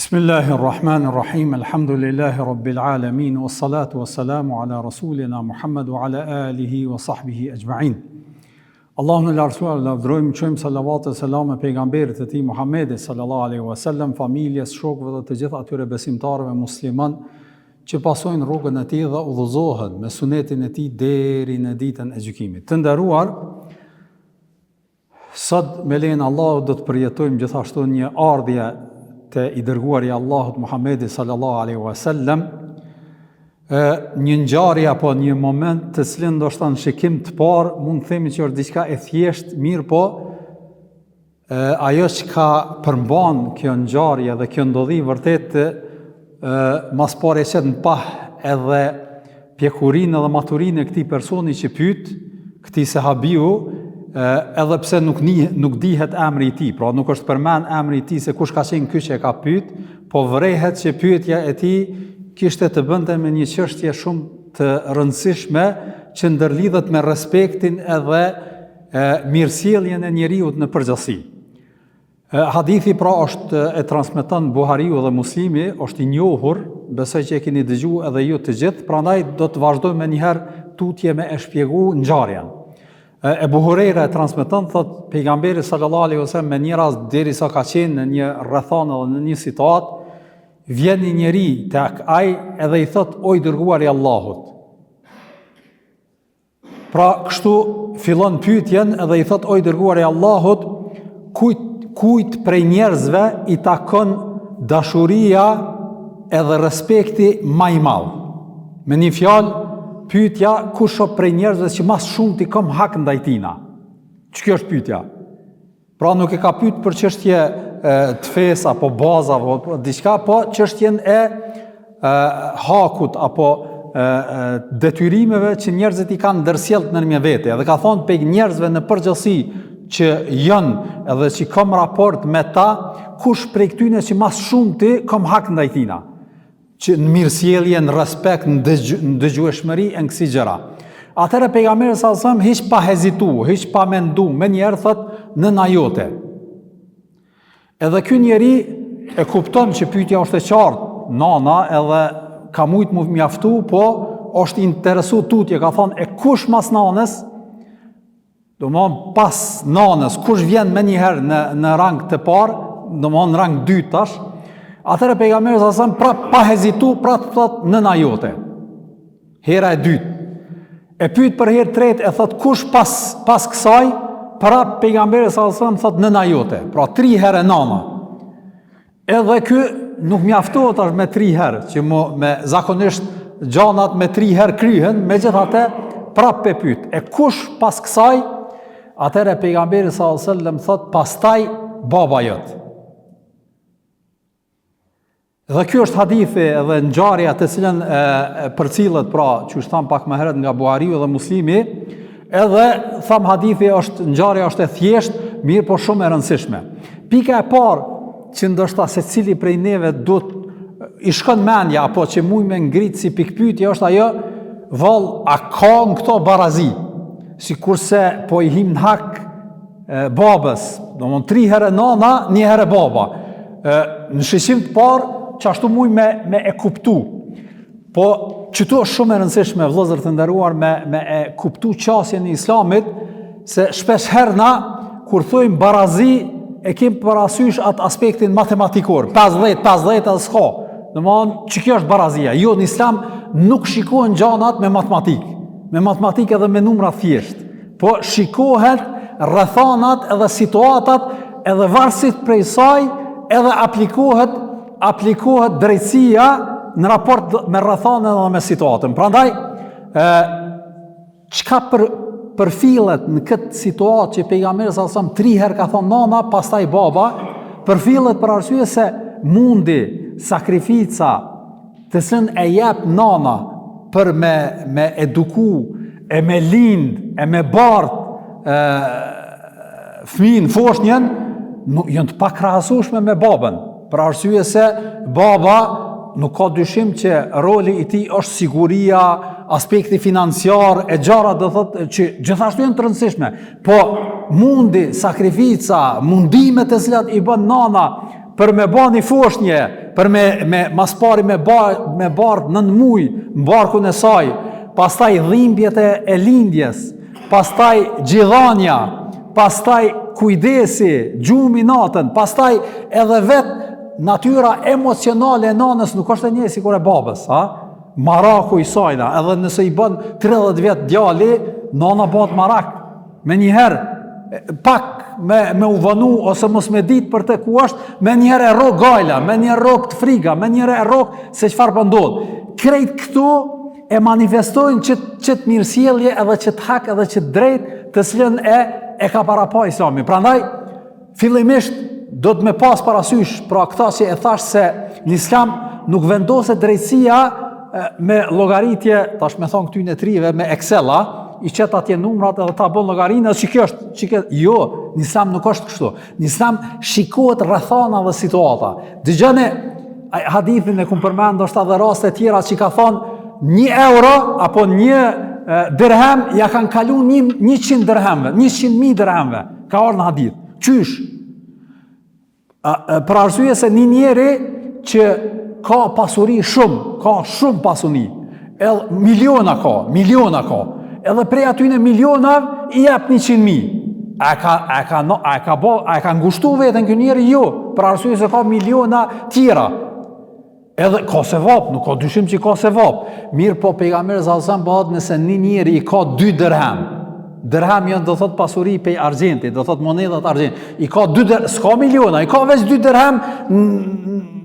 Bismillahirrahmanirrahim, alhamdulillahi rabbil alamin, wassalatu wassalamu ala rasulina Muhammad wa ala alihi wa sahbihi ajma'in. Allahun e lartësuar, lavdërojmë, qojmë salavat e selam e pejgamberit e tij Muhammedit sallallahu alaihi wasallam, familjes, shokëve dhe të gjithë atyre besimtarëve musliman që pasojnë rrugën e tij dhe udhëzohen me sunetin e tij deri në ditën e gjykimit. Të nderuar, sot me lejen e Allahut do të përjetojmë gjithashtu një ardhje të i dërguari Allahut Muhammedi sallallahu alaihi wasallam, një ngjarje apo një moment të cilin ndoshta në shikim të parë mund të themi që është diçka e thjeshtë, mirë po ajo që ka përmban kjo ngjarje dhe kjo ndodhi vërtet mas pare qet në pah edhe pjekurinë dhe maturinë e këtij personi që pyet, këtij sahabiu, edhe pse nuk dihet emri i tij, pra nuk është përmend emri i tij se kush ka qenë ky që e ka pyet, po vërehet që pyetja e tij kishte të bënte me një çështje shumë të rëndësishme që ndërlidhet me respektin edhe mirësjelljen e njeriut në përgjithësi. Hadithi pra është e transmeton Buhariu dhe Muslimi, është i njohur, besoj që e keni dëgjuar edhe ju të gjithë, prandaj do të vazhdojmë me njëherë tutje me e shpjegu ngjarjen. Ebu Hurejra e transmeton, thot pejgamberi sallallahu alaihi wasallam me një rast derisa ka qenë në një rrethana dhe në një situatë, vjen një njeri tek ai edhe i thot: "O i dërguari i Allahut." Pra kështu fillon pyetjen edhe i thot: "O i dërguari i Allahut, kujt prej njerëzve i takon dashuria edhe respekti më i madh?" Me një fjalë, pyetja kush është prej njerëzve që mas shumë ti kam hak ndaj tina. Kjo është pyetja. Pra nuk e ka pyet për çështje të fesë apo baza apo diçka, po çështjen e hakut apo detyrimeve që njerëzit i kanë ndërsjellë në vete. Dhe ka thonë pe njerëzve në përgjithësi që janë edhe që kam raport me ta, kush prej këtyne që mas shumë ti kam hak ndaj tina, që në mirësjellje, në respekt, në dëgjueshmëri e në kësi gjëra. Atëherë pejgamberi sallallahu alajhi wasallam hiç pa hezitu, hiç pa mendu, me njerë thot nëna jote. Edhe ky njeri e kupton që pyetja është e qartë, nana, edhe ka mujt mu mjaftu, po është interesu tutje, ka thonë, e kush mas nanës, do më pas nanës, kush vjen me njëherë në rang të parë, do më në rang 2 tash, atëherë pejgamberi sallallahu alajhi wasallam pa hezitu, pra të thot nëna jote. Hera e dytë. E pyet për herë tretë e thot kush pas kësaj, pra pejgamberi sallallahu alajhi wasallam thot nëna jote. Pra 3 herë nana. Edhe ky nuk mjaftohet as me 3 herë, që me zakonisht gjanat me 3 herë kryhen, megjithatë prapë pyet. E kush pas kësaj? Atëherë pejgamberi sallallahu alajhi wasallam thot pastaj baba jot. Dhe kjo është hadithi edhe ngjarja të cilën përcillet, pra që është tham pak më herët nga Buhariu dhe Muslimi, edhe tham hadithi është ngjarja është e thjeshtë, mirë po shumë e rëndësishme. Pika e parë që ndoshta secili prej neve do i shkon mendja apo që muj me ngrit si pikpyetje është ajo, vallë, a ka në këto barazi? Sikurse po i him në hak babës, domthon 3 herë nana, 1 herë baba. Në shishim të parë që ashtu muj me e kuptu. Po, qëto është shumë e rëndësishme, vëllezër të nderuar, me e kuptu qasjen e islamit, se shpesh herna, kur thojmë barazi, e kemë parasysh atë aspektin matematikor, 50 edhe s'ka. Domthon, që kjo është barazia? Jo, në islam nuk shikohen gjanat me matematik edhe me numra thjesht, po shikohet rrethanat edhe situatat edhe varësit prej saj edhe aplikohet drejtësia në raport me rrethanën dhe me situatën. Prandaj, çka përfillet në këtë situatë që pejgamberi sallallahu alajhi wasallam 3 herë ka thonë nana, pastaj baba, përfillet për arsye se mundi sakrifica të cilën e jep nana për me eduku, e me lind, e me bart fëmin, foshnjën, janë të pakrahasueshme me babën. Për arsye se baba nuk ka dyshim që roli i tij është siguria, aspekti financiar, e gjara do thotë që gjithashtu janë të rëndësishme. Po mundi, sakrifica, mundimet e cilat i bën nana për me bani foshnje, për me maspari me bardh 9 muj në barkun e saj, pastaj dhimbjet e lindjes, pastaj gjithanja, pastaj kujdesi, gjumi natën, pastaj edhe vetë natyra emocionale e nanës nuk është e njëjtë sikur e babës, ha? Maraku i sajna, edhe nëse i bën 30 vjet djali, nana bëhet marak. Me njëherë, pak me u vënu, ose mos me ditë për të ku është, me njëherë e rok gajla, me njëherë rok të friga, me njëherë e rok se çfarë po ndodh. Krejt këtu e manifestojnë qëtë mirësjellje edhe qëtë hak edhe qëtë drejt të cilën e ka para pa Islami. Prandaj, fillimisht do të me pas parasysh pra këta që e thash se në Islam nuk vendoset drejtësia me llogaritje, tash me thon këty në trive me Excel-a, i qet atje numrat edhe ta bën llogarinë, jo, në Islam nuk është kështu. Në Islam shikohet rrethana dhe situata. Dëgjoni hadithin e kum përmend ndoshta edhe raste tjera që ka thonë 1 euro apo 1 dirhem ja kanë kalu 100 dirhemve, 100.000 dirhemve. Ka ardhur në hadith. Qysh? Për arsye se një njeri që ka pasuri shumë, ka shumë pasuni, edhe miliona ka, edhe prej atyne milionav i jep 100.000. A ka ngushtu vetën kjo njeri? Jo, për arsye se ka miliona tjera. Edhe ka se vap, nuk ka dyshim që ka se vap. Mirë po pejgamberi sallallahu alajhi wasallam bëhet nëse një njeri i ka 2 dirhem. Dirhem janë do thot pasuri pej argjenti, do thot monedat argjenti. I ka 2 dirhem, s'ka miliona, i ka veç 2 dirhem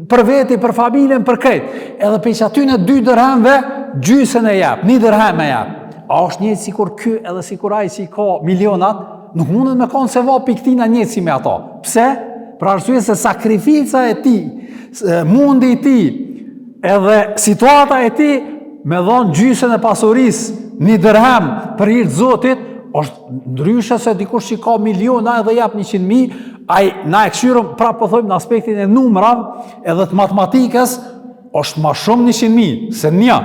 për veti, për familjen, për krejt. Edhe pej që aty në 2 dirhemve, gjysën e jep, 1 dirhem e jep. A është njëtë sikur ky edhe sikur ai që i ka milionat, nuk mundet me konë se vapi këtina njëtë si me ata. Pse? Për arsye se sakrifica e ti, mundi i ti, edhe situata e ti, me dhonë gjysën e pasurisë, 1 dirhem për hirtë Zotit, është ndryshe se dikush që ka miliona edhe jap 100.000, ai na e këshyrëm, pra po thojmë në aspektin e numrav edhe të matematikës, është ma shumë 100.000 se një.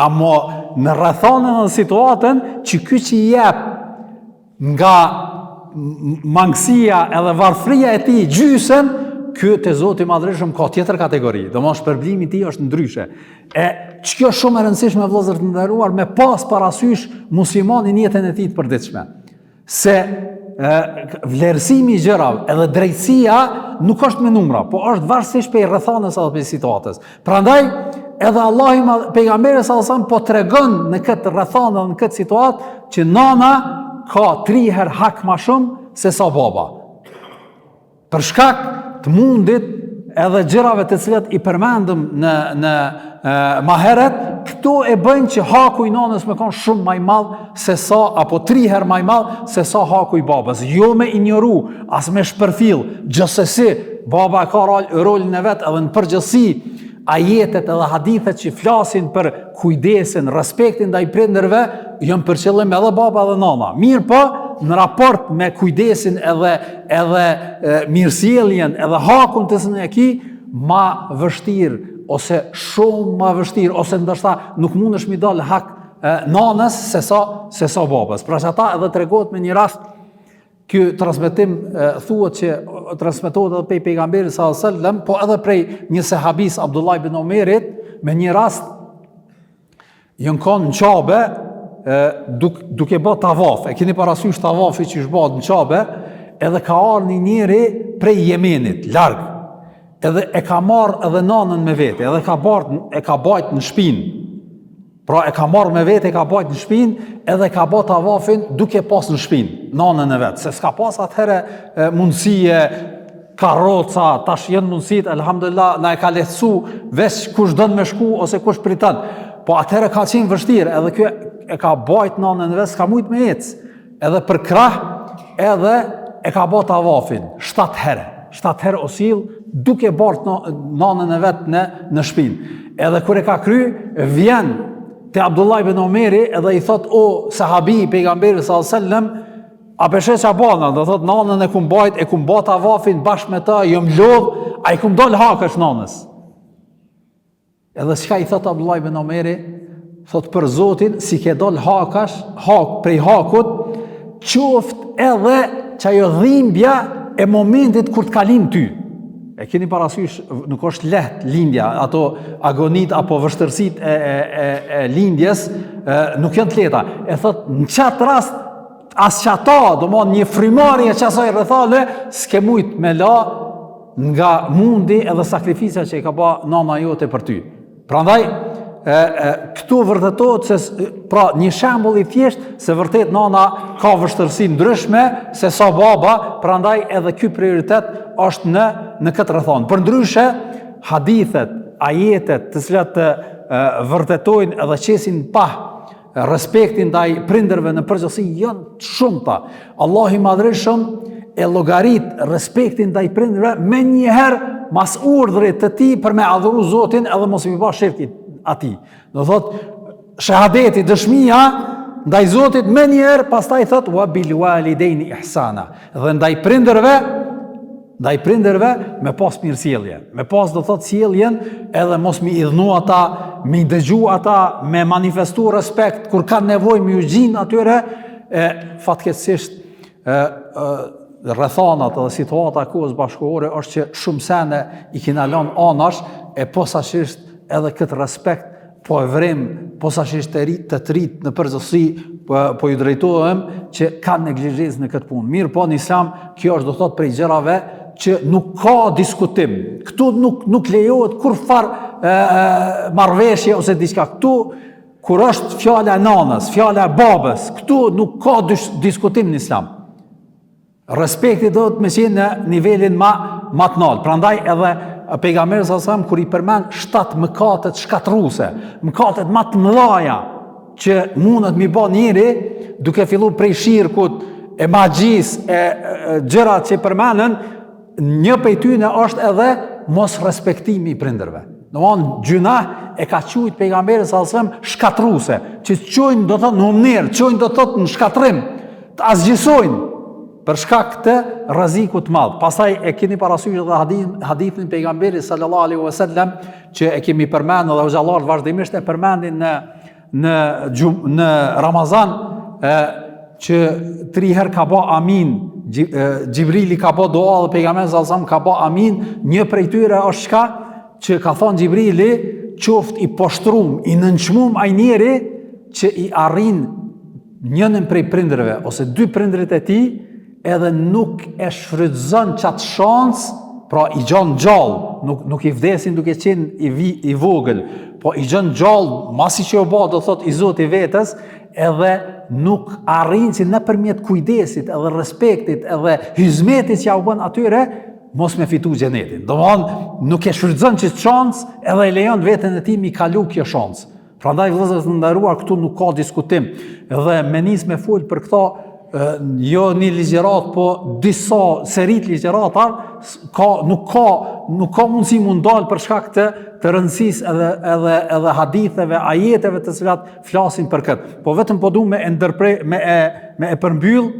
Amo në rrethanën dhe situatën që ky që i jep nga mangësia edhe varfëria e tij gjysën, ky te Zoti i Madhërisht ka tjetër kategori. Domosht shpërblimi i tij është ndryshe. Kjo është shumë e rëndësishme vëllezër të nderuar me pas parasysh muslimanin jetën e tij të përditshme. Se vlerësimi i gjërave edhe drejtësia nuk është me numra, po është varësisht prej rrethanës apo prej situatës. Prandaj edhe Allahu pejgamberi sallallahu alajhi wasallam po tregon në këtë rrethanë, në këtë situatë që nana ka 3 herë hak më shumë se sa baba. Për shkak të mundit edhe gjërave të cilat i përmendëm në ma heret, këto e bëjnë që haku i nanës me konë shumë maj madh se sa, apo 3 herë maj madh se sa haku i babës. Jo me ignoru, as me shpërfill, gjësësi, baba e ka rolin e vetë edhe në përgjësi, ajetet edhe hadithet që flasin për kujdesin, respektin ndaj prindërve, jënë për qëllim edhe baba edhe nana. Mirë po, në raport me kujdesin edhe mirësjelljen edhe hakun të së në ki, ma vështirë, ose shumë ma vështirë, ose ndërsa nuk mund është mi dalë hak nanës se sa babës. Pra që ata edhe tregohet me një rast, kjo transmetim thuhet që transmetohet edhe prej pejgamberit sallallahu alajhi wasallam, po edhe prej një sahabis Abdullah ibn Omerit, me një rast janë kanë në Qabe, duke bë tavaf. E keni parasysh tavafi që është bëhet në Qabe, edhe ka ardhur një njeri prej Yemenit, larg. Edhe e ka marrë edhe nanën me vete, edhe e ka bajt në shpinë. Pra e ka marrë me vete, e ka bajt në shpinë, edhe ka bë tavafin duke pas në shpinë, nanën e vetë. Se s'ka pas atëherë mundësie, karroca, tash jenë mundësit, elhamdulillah, na e ka lehtësu veç kush dënë me shku ose kush pritan. Po atëherë ka qenë vështirë, edhe kjo e ka bajt nanën e vetë, s'ka mujt me ecë. Edhe për krah, edhe e ka bë tavafin 7 herë. 7 herë osil, duke bart nanën e vetë në shpinë. Edhe kur e ka kry, vjen te Abdullah ibn Omeri edhe i thot, o sahabi pejgamberi sallallahu alajhi wasallam, a peshe që a bana, dhe thot, nanën e kum bajt, e kum bat avafin bashkë me ta, jom lodh, a i kum dal hakësh nanës. Edhe çka i thot Abdullah ibn Omeri, thot për Zotin, si ke dal hakash, prej hakut, qoft edhe që ajo dhimbja e momentit kur të kalim ty. E keni parasysh, nuk është lehtë lindja, ato agonit apo vështërsit e lindjes nuk janë të lehta. E thot, në qatë rast, as që ata, do më një frimarje që asaj rrethale, s'ke mujt me la nga mundi edhe sakrifica që i ka ba nana jote për ty. Prandaj, këtu vërtetohet se pra një shembull i thjesht se vërtet nana ka vështirësi ndryshme se sa baba, prandaj edhe ky prioritet është në këtë rrethon. Përndryshe, hadithet, ajetet, të cilat vërtetojnë edhe qesin pa respektin ndaj prindërve në përgjithësi janë të shumta. Allahu i Madhërisht e llogarit respektin ndaj prindërve me njëherë mas urdhrit të tij për me adhuru Zotin edhe mos i bësh shirkit atij. Do thot shahadeti, dëshmia ndaj Zotit me njëherë, pastaj thot wa bil walidaini ihsana. Dhe ndaj prindërve me pas mirësjellje. Me pas do thot sjelljen edhe mos mi idhnu ata, mi dëgju ata, me manifestu respekt kur kanë nevojë me u gjin atyre, fatkeqësisht rrethanat dhe situata e kohës bashkëkohore është që shumë sene i kina lënë anash e posaçërisht edhe këtë respekt po e vrim, posaçërisht të trit në përgjithësi po ju drejtohem që kanë neglizhencë në këtë punë. Mirë po në Islam kjo është do thot prej gjërave që nuk ka diskutim. Këtu nuk lejohet kurfar marrëveshje ose diçka. Këtu kur është fjala e nanës, fjala e babës, këtu nuk ka diskutim në Islam. Respekti do të me qenë në nivelin ma të naltë. Prandaj edhe pejgamberi sallallahu kur i përmend 7 mëkatet shkatruese, mëkatet më të mëdha që mundet mi bë njëri, duke filluar prej shirkut, e magjis, e gjërat që përmenden, një prej tyre është edhe mos respektimi i prindërve. Domthonë gjuna e ka thujt pejgamberi sallallahu shkatruese, që çojnë do të thotë në umner, çojnë do të thotë në shkatrim, të asgjësojnë për shkak të rrezikut të madh. Pastaj e keni parasysh edhe hadithin pejgamberit sallallahu alaihi wasallam që e kemi përmendur dhe xhallar vazhdimisht e përmendin në Ramazan që 3 herë ka bë amin, Gjibrili ka bë dua dhe pejgamberi sallallahu alaihi wasallam ka bë amin. Një prej tyre është çka që ka thonë Gjibrili, qoftë i poshtrum, i nënçmuar ai njeri që i arrin njënin prej prindërve ose 2 prindrit e tij, edhe nuk e shfrytëzon qatë shans, pra i gjon gjallë, nuk i vdesin duke qenë i vogël, po i gjon gjallë, masi që o ba, do thot i Zoti vetës, edhe nuk arrin që nëpërmjet kujdesit, edhe respektit, edhe hizmetit që ja u bën atyre, mos me fitu xhenetin. Domthonë, nuk e shfrytëzon që shans, edhe e lejon veten e tij mi kalu kjo shans. Prandaj vëllezër të nderuar, këtu nuk ka diskutim. Edhe me nis me fol për këto jo një ligjerat, po disa serit ligjeratar, nuk ka mundësi mundal për shkak të rëndësisë edhe haditheve, ajeteve të cilat flasin për këtë. Po vetëm po du me e përmbyll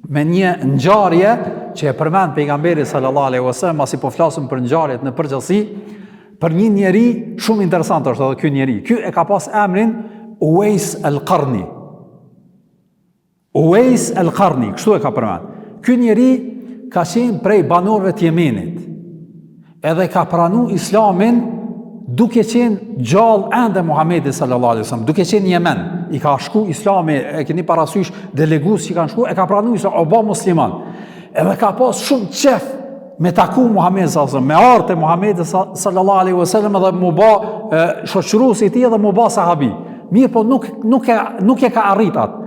me një ngjarje që e përmend pejgamberi sallallahu alaihi wasallam, pasi po flasim për ngjarjet në përgjithësi, për një njeri shumë interesant është edhe ky njeri. Ky e ka pas emrin Uwais al-Qarni. Uwais al-Qarni, kështu e ka përmend. Ky njeri ka qenë prej banorëve të Yemenit. Edhe ka pranu Islamin duke qenë gjallë ende Muhamedit sallallahu alaihi wasallam, duke qenë në Yemen. I ka shku Islami, e keni parasysh delegues që kanë shku, e ka pranu Islam, o ba musliman. Edhe ka pas shumë qef me taku Muhamedit sallallahu alaihi wasallam, me arte Muhamedit sallallahu alaihi wasallam edhe mu ba shoqëruesi i tij dhe mu ba sahabi. Mirë, po nuk e ka arrit atë.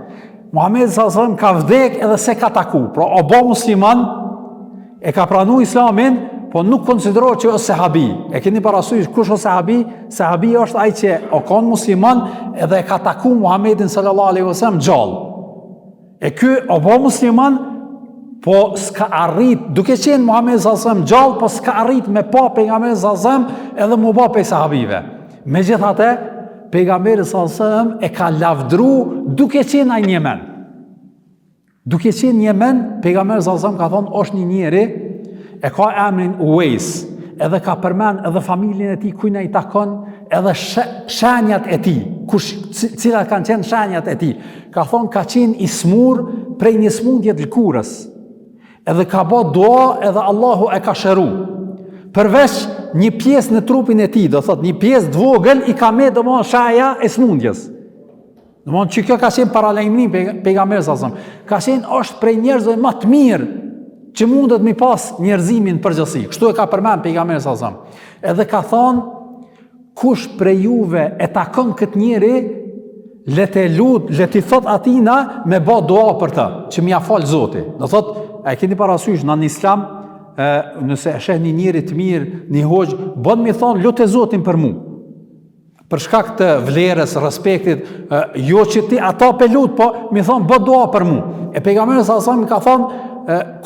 Muhamedi sallallahu alaihi wasallam ka vdek edhe se ka taku. Pra o ba musliman, e ka pranu Islamin, po nuk konsiderohet që është sahabi. E keni parasysh kush është sahabi? Sahabi është ai që o ka musliman edhe e ka taku Muhamedin sallallahu alaihi wasallam gjallë. E ky o ba musliman, po s'ka arrit, duke qenë Muhamedi sallallahu alaihi wasallam gjallë, po s'ka arrit me pa pejgamberin sallallahu alaihi wasallam edhe mu ba pe sahabive. Megjithatë, pejgamberi sallallahu alaihi wasallam e ka lavdru duke qenë ai në Yemen. Duke qenë në Yemen, pejgamberi sallallahu alaihi wasallam ka thonë është një njeri e ka emrin Uwais, edhe ka përmend edhe familjen e tij kujt ai takon, edhe shenjat e tij, cilat kanë qenë shenjat e tij. Ka thonë ka qenë i smur prej një smundje të lkurës. Edhe ka bë dua edhe Allahu e ka shëru. Përveç një pjesë në trupin e tij, do thot një pjesë të vogël i ka me domosdoshmë shaja e smundjes. Domosdoshmë që kjo ka qenë paralajmërim pejgamberit sallallahu alajhi wasallam. Ka qenë është prej njerëzve më të mirë që mundet mi pas njerëzimin përgjithësi. Kështu e ka përmend pejgamberi sallallahu alajhi wasallam. Edhe ka thonë, kush prej juve e takon këtë njeri, le t'i thot atina me bë dua për të, që m'ia fal Zoti. Do thot, a e keni parasysh në Islam, nëse e sheh një njeri të mirë, një hoxh, bën mi thon lutë Zotin për mua. Për shkak të vlerës, respektit, jo që ti ata pe lut, po mi thon bë dua për mua. E pejgamberi sallallahu alajhi wasallam ka thonë,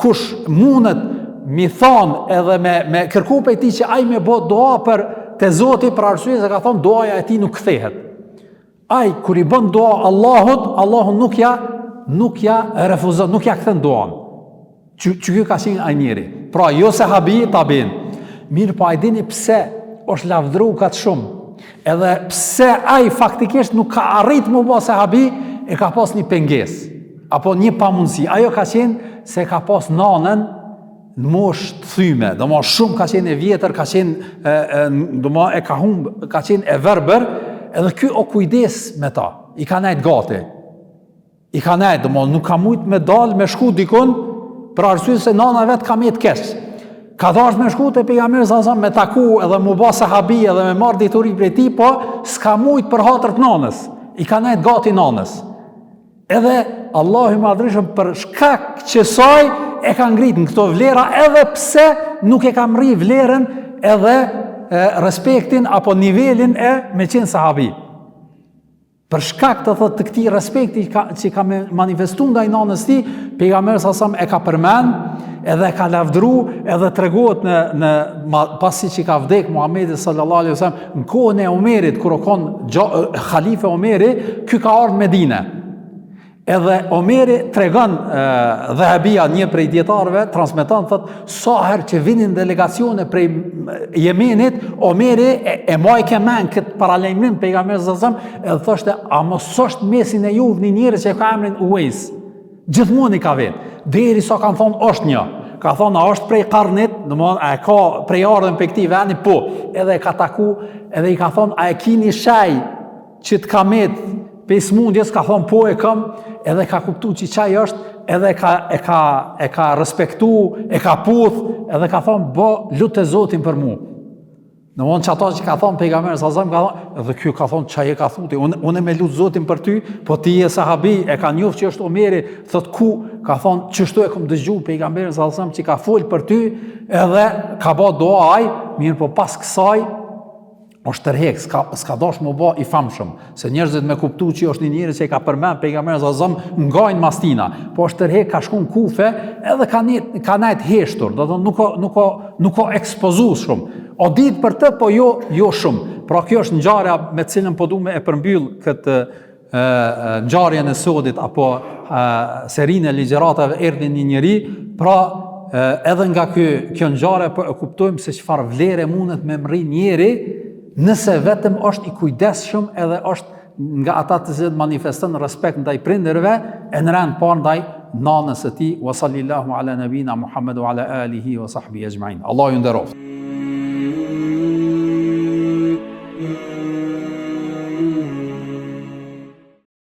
kush mundet mi thon edhe me kërku prej tij që ai me bë dua për te Zoti, për arsye se ka thonë duaja e tij nuk kthehet. Ai kur i bën dua Allahut, Allahu nuk ja refuzon, nuk ja kthen duan. Që ky ka qenë ai njeri. Pra jo sahabi tabin. Mirë, po ai dini pse është lavdëruar kaq shumë. Edhe pse ai faktikisht nuk ka arrit më bë sahabi, e ka pas një pengesë apo një pamundësi. Ajo ka qenë se ka pas nanën në mosh të thyme, shumë ka qenë e vjetër, ka qenë e ka humb, ka qenë e verbër, edhe ky o kujdes me ta, i ka nejt gati. I ka nejt, nuk ka mujt me dal, me shku dikun, për arsye se nana vet ka me të kesh. Ka dash me shku te pejgamberi sallallahu alajhi wasallam me taku edhe mu bë sahabi edhe me marr dituri prej tij, po s'ka mujt për hatër të nanës. I ka nejt gati nanës. Edhe Allahu i madhreshëm për shkak që saj e ka ngrit në këto vlera, edhe pse nuk e ka mri vlerën edhe respektin apo nivelin e me qenë sahabi. Për shkak të këtij respekti që ka manifestuar ndaj nanës tij, pejgamberi sallallahu alajhi wasallam e ka përmend edhe ka lavdëruar, edhe tregohet në pasi që ka vdek Muhamedi sallallahu alajhi wasallam në kohën e Omerit, kur kon halife Omeri, ky ka ardhur në Medinë. Edhe Omeri tregon Dhahabia, një prej dietarëve, transmeton thotë, sa herë që vinin delegacione prej Yemenit, Omeri e majke men këtë paralajmërim pejgamberit sallallahu alajhi wasallam, edhe thoshte, a mos është mesin e juve një njerëz që ka emrin Uwais. Gjithmonë i ka vetë. Derisa kanë thonë është një. Ka thonë, a është prej karnit, a e ka prej ardhën për këtij vendi, po. Edhe e ka taku, edhe i ka thonë, a e kini shaj që të kamet për smundjes, ka thonë po e kam, edhe ka kuptu që qaj është, edhe e ka respektu, e ka puth, edhe ka thonë, bo, lutë e Zotin për mu. Në mund që ata që ka thonë pejgamberi sallallahu alajhi wasallam, ka thonë, edhe kjo ka thonë, qaj e ka thuti, unë me lutë Zotin për ty, po ti je sahabi, e ka njoftë që është Omeri, thot ku, ka thonë, qështu e kom dëgju pejgamberi sallallahu alajhi wasallam që ka folë për ty, edhe ka ba doa aj, mirë po pas kësaj, është tërhek, s'ka dash më bë i famshëm, se njerëzit me kuptu që është një njerëz që i ka përmend pejgamberi sallallahu alajhi wasallam ngajnë mastina, po është tërhek, ka shku në Kufe, edhe ka nejt heshtur, do të thonë nuk ka ekspozuar shumë. O ditë për të, po jo shumë. Pra kjo është ngjarja me cilën po duam e përmbyll këtë ngjarjen e sodit apo serinë e ligjëratave erdhi një njeri, pra edhe nga kjo ngjarje po e kuptojmë se çfarë vlere mundet me mri njeri nëse vetëm është i kujdesshëm edhe është nga ata të cilët manifeston respekt ndaj prindërve e në rend parë ndaj nanës së tij. Wa sallallahu ala nabina Muhammad wa ala alihi wa sahbihi ajma'in. Allahu ju nderoft.